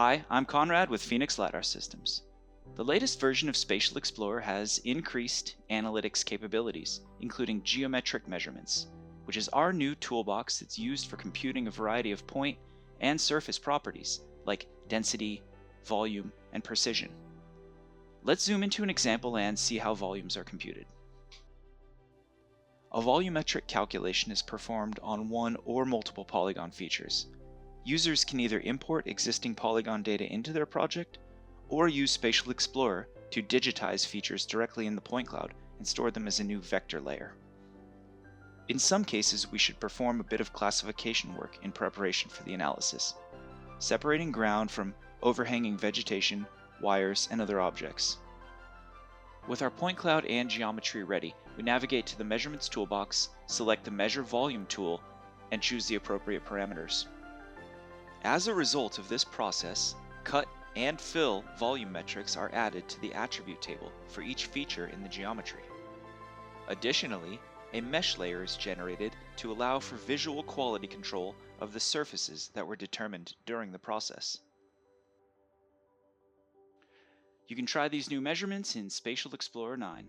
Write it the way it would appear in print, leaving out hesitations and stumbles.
Hi, I'm Conrad with Phoenix LiDAR Systems. The latest version of SpatialExplorer has increased analytics capabilities, including geometric measurements, which is our new toolbox that's used for computing a variety of point and surface properties like density, volume, and precision. Let's zoom into an example and see how volumes are computed. A volumetric calculation is performed on one or multiple polygon features. Users can either import existing polygon data into their project or use SpatialExplorer to digitize features directly in the point cloud and store them as a new vector layer. In some cases, we should perform a bit of classification work in preparation for the analysis, separating ground from overhanging vegetation, wires, and other objects. With our point cloud and geometry ready, we navigate to the Measurements toolbox, select the Measure Volume tool, and choose the appropriate parameters. As a result of this process, cut and fill volume metrics are added to the attribute table for each feature in the geometry. Additionally, a mesh layer is generated to allow for visual quality control of the surfaces that were determined during the process. You can try these new measurements in SpatialExplorer 9.